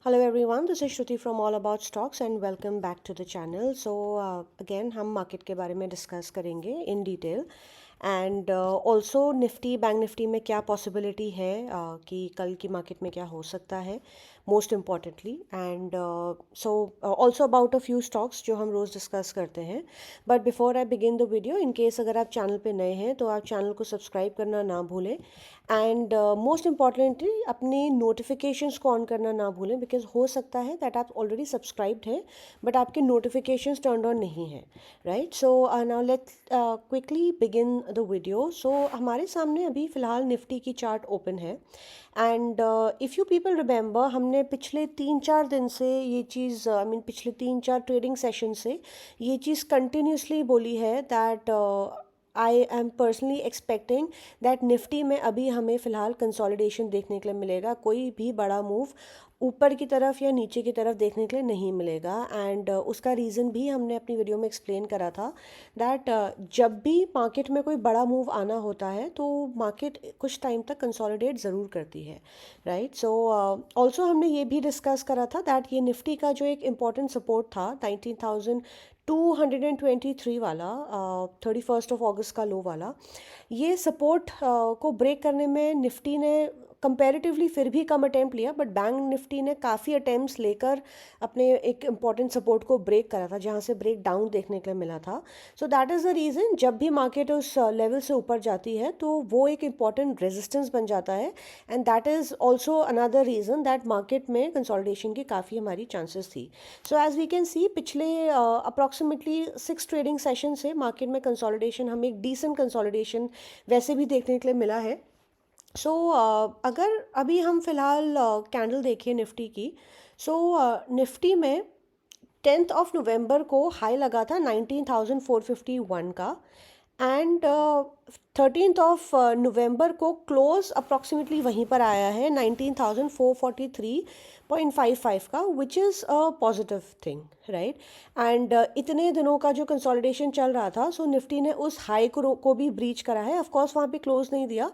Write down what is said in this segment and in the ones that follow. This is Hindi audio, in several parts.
Hello everyone, this is Shruti from All About Stocks and welcome back to the channel. So again हम मार्केट के बारे में डिस्कस करेंगे in detail and also Nifty bank Nifty में क्या पॉसिबिलिटी है कि कल की मार्केट में क्या हो सकता है most importantly and so also about a few stocks जो हम रोज़ डिस्कस करते हैं. But before I begin the video, in case अगर आप चैनल पे नए हैं तो आप चैनल को सब्सक्राइब करना ना भूलें एंड मोस्ट इम्पॉर्टेंटली अपनी नोटिफिकेशंस को ऑन करना ना भूलें बिकॉज हो सकता है दैट आप ऑलरेडी सब्सक्राइब्ड हैं बट आपके नोटिफिकेशंस टर्न ऑन नहीं है, right. So now let quickly begin the video. So हमारे सामने अभी फ़िलहाल निफ्टी की चार्ट ओपन है and if you people remember, हमने पिछले 3-4 दिन से ये चीज़ पिछले 3-4 ट्रेडिंग सेशन से ये चीज़ कंटिन्यूसली बोली है that I am personally expecting that Nifty में अभी हमें फ़िलहाल कंसोलिडेशन देखने के लिए मिलेगा. कोई भी बड़ा मूव ऊपर की तरफ या नीचे की तरफ देखने के लिए नहीं मिलेगा एंड उसका रीज़न भी हमने अपनी वीडियो में एक्सप्लेन करा था दैट जब भी मार्केट में कोई बड़ा मूव आना होता है तो मार्केट कुछ टाइम तक कंसोलिडेट ज़रूर करती है, राइट. सो ऑल्सो हमने ये भी डिस्कस करा था दैट ये निफ्टी का जो एक इम्पॉर्टेंट सपोर्ट था 19,223 वाला 31st ऑफ अगस्त का लो वाला, ये सपोर्ट को ब्रेक करने में निफ्टी ने कंपैरेटिवली फिर भी कम अटैम्प्ट लिया बट बैंक निफ्टी ने काफ़ी अटैम्प्ट्स लेकर अपने एक इम्पॉर्टेंट सपोर्ट को ब्रेक करा था जहाँ से ब्रेक डाउन देखने के लिए मिला था. So that is the reason जब भी मार्केट उस लेवल से ऊपर जाती है तो वो एक इम्पॉर्टेंट रेजिस्टेंस बन जाता है and that is also another reason that market में कंसोलिडेशन की काफ़ी हमारी चांसेस थी. So as we can see पिछले अप्रॉक्सीमेटली 6 ट्रेडिंग सेशन से मार्केट में कंसोलिडेशन, हमें एक डिसेंट कंसोलिडेशन वैसे भी देखने के लिए मिला है. सो अगर अभी हम फ़िलहाल कैंडल देखें निफ्टी की, सो निफ्टी में 10th ऑफ नवंबर को हाई लगा था 19,451 का एंड 13th ऑफ नवंबर को क्लोज अप्रॉक्सीमेटली वहीं पर आया है 19,443.55 का, विच is a positive thing, right. And इतने दिनों का जो कंसोलिडेशन चल रहा था सो निफ्टी ने उस हाई को भी ब्रीच करा है. ऑफ कोर्स वहाँ पे क्लोज नहीं दिया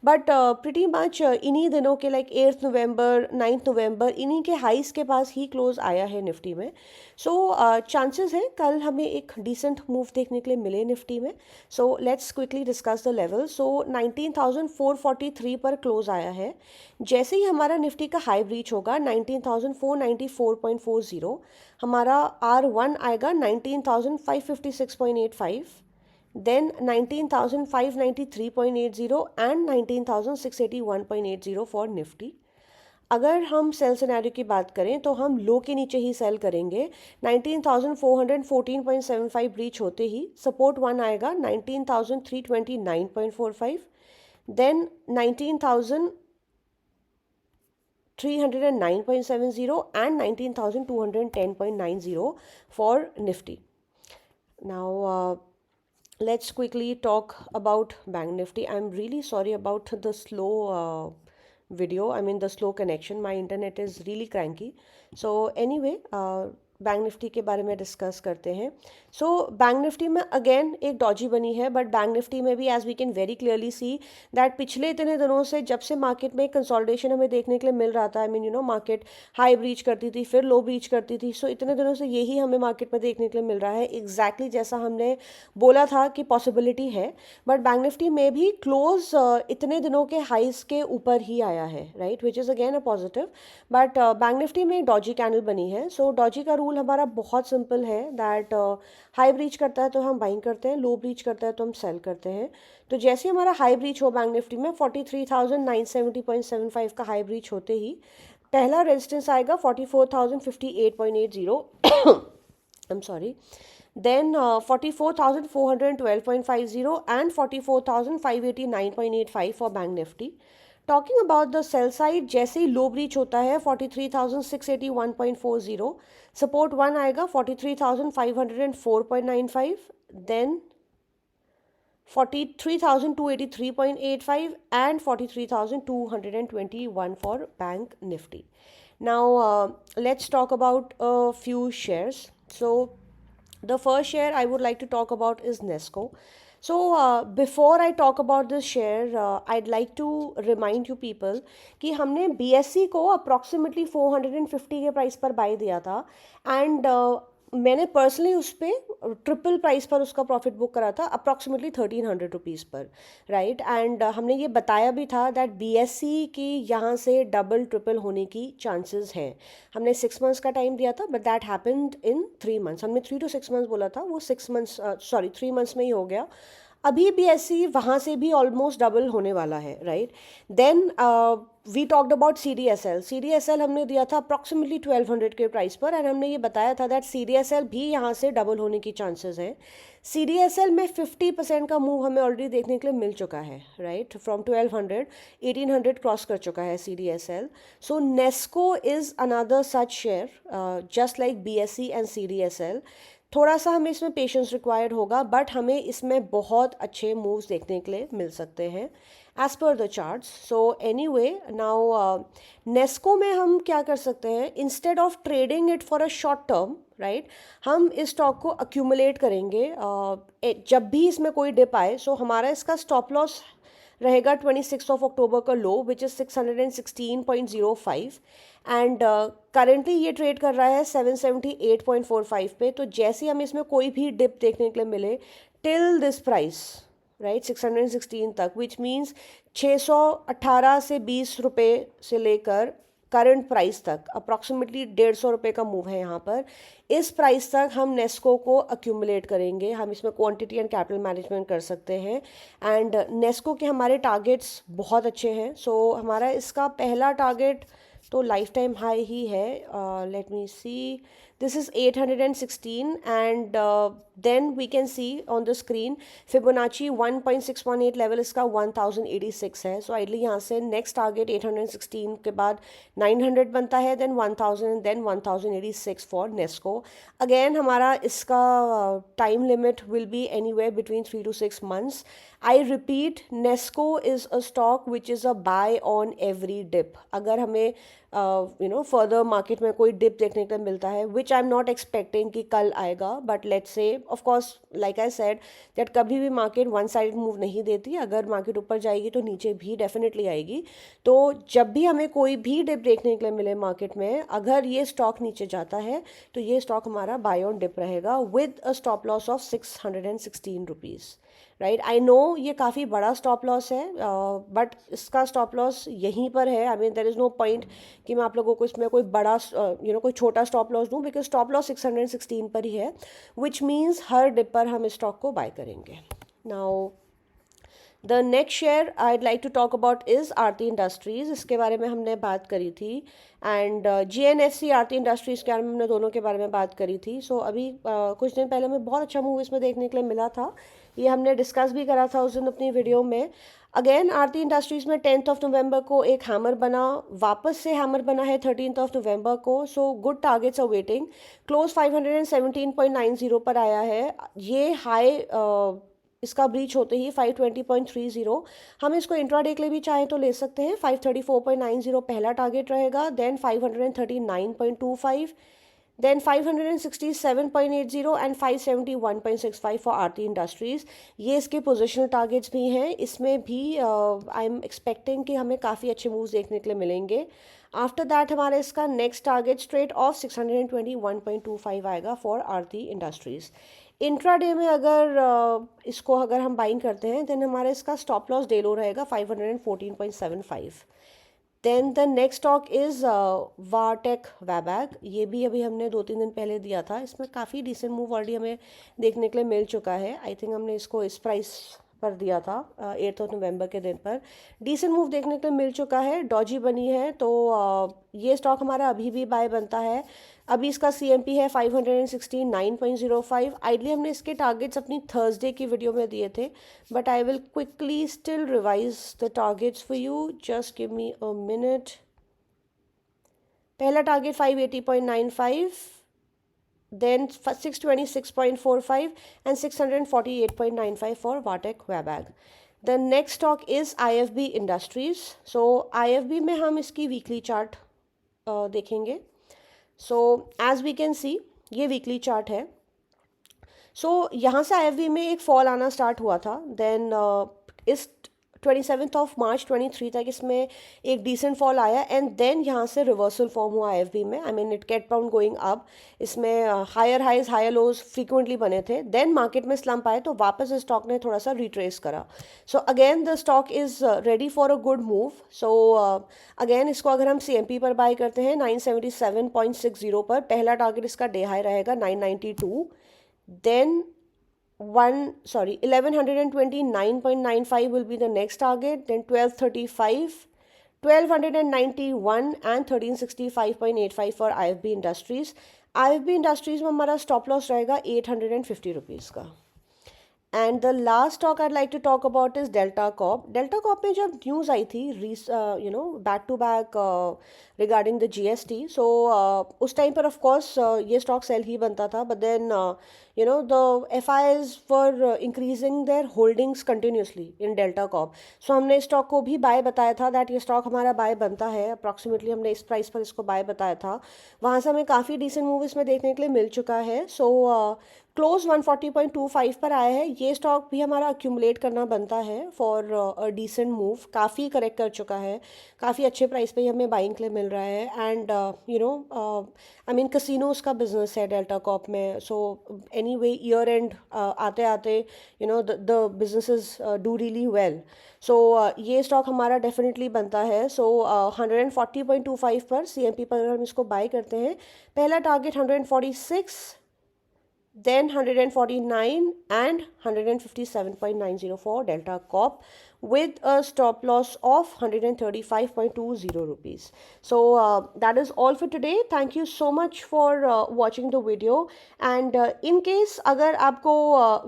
बट प्रिटी मच इन्हीं दिनों के लाइक 8th नवंबर 9th नवंबर इन्हीं के हाइस के पास ही क्लोज आया है निफ्टी में. सो चांसेस है कल हमें एक डिसेंट मूव देखने के लिए मिले निफ्टी में. So let's quickly discuss the level. So 19,443 पर क्लोज आया है. जैसे ही हमारा निफ्टी का हाई ब्रीच होगा 19,494.40, हमारा R1 आएगा 19,556.85, then 19,593.80 and 19,681.80 फॉर निफ्टी. अगर हम सेल सिनेरियो की बात करें तो हम लो के नीचे ही सेल करेंगे. 19,414.75 ब्रीच होते ही सपोर्ट 1 आएगा 19,329.45, then 19,309.70 and 19,210.90 for Nifty. Now, let's quickly talk about Bank Nifty. I'm really sorry about the slow video. The slow connection. My internet is really cranky. So anyway, bank Nifty के बारे में डिस्कस करते हैं. सो बैंक निफ्टी में अगेन एक डॉजी बनी है बट बैंक निफ्टी में भी as we can very clearly see that पिछले इतने दिनों से जब से मार्केट में कंसोलिडेशन हमें देखने के लिए मिल रहा था, मार्केट हाई ब्रीच करती थी फिर लो ब्रीच करती थी. सो इतने दिनों से यही हमें मार्केट में देखने के लिए मिल रहा है एग्जैक्टली जैसा हमने बोला था कि पॉसिबिलिटी है. बट बैंक निफ्टी में भी क्लोज इतने दिनों के हाइस के ऊपर ही आया है, right, which is again a positive. But bank Nifty में एक डॉजी कैंडल बनी है. सो डॉजी का रूल हमारा बहुत सिंपल है दैट हाई ब्रीच करता है तो हम बाइंग करते हैं, लो ब्रीच करता है तो हम सेल करते हैं. तो जैसे हमारा हाई ब्रीच हो बैंक निफ्टी में 43,970.75 का हाई ब्रीच होते ही पहला रेजिस्टेंस आएगा 44,058.80 I am sorry, then 44,412.50 and 44,589.85 for Bank Nifty. Talking about the sell side, जैसे ही लो ब्रीच होता है 43,681.40, सपोर्ट 1 आएगा 43,504.95, then 43,283.85 and 43,221 for Bank Nifty. Now let's talk about a few shares. So the first share I would like to talk about is Nesco. So before I talk about this share, I'd like to remind you people कि हमने BSC को approximately 450 के प्राइस पर बाय दिया था एंड मैंने पर्सनली उस पर ट्रिपल प्राइस पर उसका प्रॉफिट बुक करा था अप्रॉक्सीमेटली 1300 रुपीज़ पर, राइट। एंड हमने ये बताया भी था दैट BSC की यहाँ से डबल ट्रिपल होने की चांसेस हैं। हमने 6 मंथ्स का टाइम दिया था but that happened in 3 months. हमने 3 to 6 मंथ्स बोला था, वो 6 मंथ्स 3 मंथ्स में ही हो गया। अभी BSC वहाँ से भी ऑलमोस्ट डबल होने वाला है, right. Then we talked about CDSL हमने दिया था अप्रॉक्सीमेटली 1200 के प्राइस पर एंड हमने ये बताया था दैट CDSL भी यहाँ से डबल होने की चांसेस हैं। CDSL में 50% का मूव हमें ऑलरेडी देखने के लिए मिल चुका है, राइट। फ्रॉम 1200 1800 क्रॉस कर चुका है CDSL। So Nesco is another such share just like BSC and CDSL। थोड़ा सा हमें इसमें पेशेंस रिक्वायर्ड होगा बट हमें इसमें बहुत अच्छे मूव्स देखने के लिए मिल सकते हैं as per the charts. So anyway now Nesco में हम क्या कर सकते हैं, instead of trading it for a short term, right, हम इस स्टॉक को अक्यूमुलेट करेंगे। जब भी इसमें कोई डिप आए सो हमारा इसका स्टॉप लॉस रहेगा 26 अक्टूबर का लो विच इज़ 616.05 एंड करेंटली ये ट्रेड कर रहा है 778.45 पे। तो जैसे हमें इसमें कोई भी डिप देखने के लिए मिले टिल दिस प्राइस, राइट, 616 तक, विच मीन्स 618 से 20 रुपये से लेकर करंट प्राइस तक अप्रॉक्सीमेटली 150 रुपये का मूव है यहाँ पर। इस प्राइस तक हम नेस्को को अक्यूमुलेट करेंगे, हम इसमें क्वांटिटी एंड कैपिटल मैनेजमेंट कर सकते हैं एंड नेस्को के हमारे टारगेट्स बहुत अच्छे हैं। सो हमारा इसका पहला टारगेट तो लाइफ टाइम हाई ही है। Let me see, this is 816 and then we can see on the screen Fibonacci 1.618 level इसका 1086 है। सो आइडली यहाँ से नेक्स्ट टारगेट 816 के बाद 900 बनता है, then 1000 and then 1086 for Nesco. Again हमारा इसका time limit will be anywhere between 3 to 6 months। I repeat, Nesco is a stock which is a buy on every dip. अगर हमें फर्दर मार्केट में कोई डिप देखने को मिलता है विच आई एम नॉट एक्सपेक्टिंग कि कल आएगा, but let's say of course like I said that कभी भी मार्केट वन साइड मूव नहीं देती। अगर मार्केट ऊपर जाएगी तो नीचे भी डेफिनेटली आएगी। तो जब भी हमें कोई भी डिप देखने के लिए मिले मार्केट में, अगर ये स्टॉक नीचे जाता है तो ये स्टॉक हमारा बाय ऑन डिप रहेगा with a stop loss of 616 rupees, right. I know ये काफ़ी बड़ा स्टॉप लॉस है बट इसका स्टॉप लॉस यहीं पर है। I mean there is no point कि मैं आप लोगों को इसमें कोई बड़ा कोई छोटा स्टॉप लॉस दूँ, बिकॉज स्टॉप लॉस 616 पर ही है, विच मीन्स हर डिप पर हम इस स्टॉक को बाय करेंगे। Now the next share I'd like to talk about is Aarti industries. इसके बारे में हमने बात करी थी एंड GNFC आरती इंडस्ट्रीज़ के बारे में हमने दोनों के बारे में बात करी थी। सो अभी कुछ दिन पहले हमें बहुत अच्छा मूव इसमें देखने के लिए मिला था, ये हमने डिस्कस भी करा था उस दिन अपनी वीडियो में। अगेन आरती इंडस्ट्रीज़ में 10th नवंबर को एक हैमर बना, वापस से हैमर बना है 13th नवंबर को। So good targets are waiting. Close 517.90 पर आया है। ये हाई इसका ब्रीच होते ही 520.30 हम इसको इंट्राडे के लिए भी चाहें तो ले सकते हैं। 534.90 पहला टारगेट रहेगा, then 539.25, then 567.80 and 571.65 for Aarti industries. ये इसके पोजिशनल टारगेट्स भी हैं। इसमें भी आई एम एक्सपेक्टिंग कि हमें काफ़ी अच्छे मूव्स देखने के लिए मिलेंगे। आफ्टर दैट हमारा इसका नेक्स्ट टारगेट स्ट्रेट ऑफ 621.25 आएगा फॉर आरती इंडस्ट्रीज़। इंट्राडे में अगर अगर हम बाइंग करते हैं देन हमारा इसका स्टॉप लॉस डे लो रहेगा 514.75। Then the next stock is Va Tech Wabag. ये भी अभी हमने 2-3 दिन पहले दिया था। इसमें काफ़ी डिसेंट मूव ऑलरेडी हमें देखने के लिए मिल चुका है। आई थिंक हमने इसको इस प्राइस पर दिया था 8th नवंबर के दिन पर। डिसेंट मूव देखने के लिए मिल चुका है, डॉजी बनी है। तो ये स्टॉक हमारा अभी भी बाय बनता है। अभी इसका CMP है 569.05। आइडली हमने इसके टारगेट्स अपनी थर्सडे की वीडियो में दिए थे, but I will quickly still revise the targets for you, just give me a minute. पहला target 580.95, then 626.45 and 648.95 for Vatek Wabag. The next stock is IFB Industries. So IFB में हम इसकी वीकली चार्ट देखेंगे। So as we can see ये वीकली चार्ट है। सो यहाँ से आईएफबी में एक फॉल आना स्टार्ट हुआ था, देन इस 27 मार्च 23 तक इसमें एक डिसेंट फॉल आया, एंड देन यहाँ से रिवर्सल फॉर्म हुआ आईएफबी में. I mean it kept on going up. इसमें higher highs higher lows frequently बने थे. देन मार्केट में स्लम्प आए तो वापस इस स्टॉक ने थोड़ा सा रिट्रेस करा. So again the stock is ready for a good move. So again इसको अगर हम सीएमपी पर बाय करते हैं 977.60 पर, पहला टारगेट इसका डे हाई रहेगा 992. Then 1129.95 will be the next target, then 1235, 1291 and 1365.85 for IFB Industries. IFB Industries में हमारा स्टॉप लॉस रहेगा 850 रुपीज़ का. And the last stock I like to talk about is Delta Corp. Delta Corp में जब न्यूज़ आई थी back to back regarding the GST, so उस टाइम पर ऑफ कोर्स ये स्टॉक सेल ही बनता था, but then the FIIs were increasing their holdings continuously in Delta Corp. So हमने स्टॉक को भी बाय बताया था दैट ये स्टॉक हमारा बाय बनता है. अप्रॉक्सीमेटली हमने इस प्राइस पर इसको बाय बताया था. वहाँ से हमें काफ़ी डिसेंट मूव इसमें देखने के लिए मिल चुका है. सो क्लोज 140.25 पर आया है. ये स्टॉक भी हमारा अक्यूमुलेट करना बनता है फॉर अ डिसेंट मूव. काफ़ी करेक्ट कर चुका है, काफ़ी अच्छे प्राइस पे ही हमें बाइंग के लिए मिल रहा है. एंड आई मीन कसिनोज का बिजनेस है डेल्टा कॉप में. So anyway year end आते आते the businesses do really well. So ये स्टॉक हमारा डेफिनेटली बनता है. सो 140.25 पर सीएमपी पर हम इसको बाय करते हैं. पहला target 146, then 149 and 157.90 for Delta Corp with a stop loss of 135.20 rupees. So that is all for today. Thank you so much for watching the video. And in case अगर आपको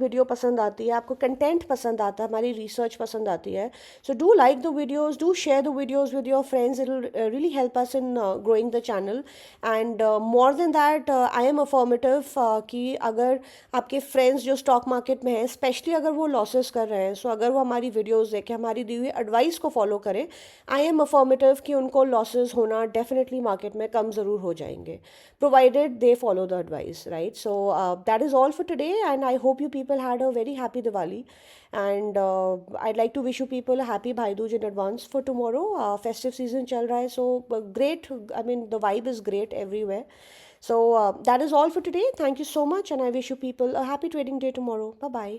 वीडियो पसंद आती है, आपको कंटेंट पसंद आता है, हमारी रिसर्च पसंद आती है, so do like the videos, do share the videos with your friends. It will really help us in growing the channel. And more than that, I am affirmative कि अगर आपके फ्रेंड्स जो स्टॉक मार्केट में हैं, स्पेशली अगर वो लॉसेस कर रहे हैं, सो अगर वो हमारी वीडियोस देखें, हमारी दी हुई एडवाइस को फॉलो करें, आई एम अफर्मेटिव कि उनको लॉसेस होना डेफिनेटली मार्केट में कम ज़रूर हो जाएंगे, provided they follow the advice, right. So that is all for today and I hope you people had a very happy Diwali. And I'd like to wish you people a happy Bhai Dooj in advance for tomorrow. Festive season चल रहा है, so great. I mean the vibe is great everywhere. So that is all for today. Thank you so much and I wish you people a happy trading day tomorrow. Bye bye.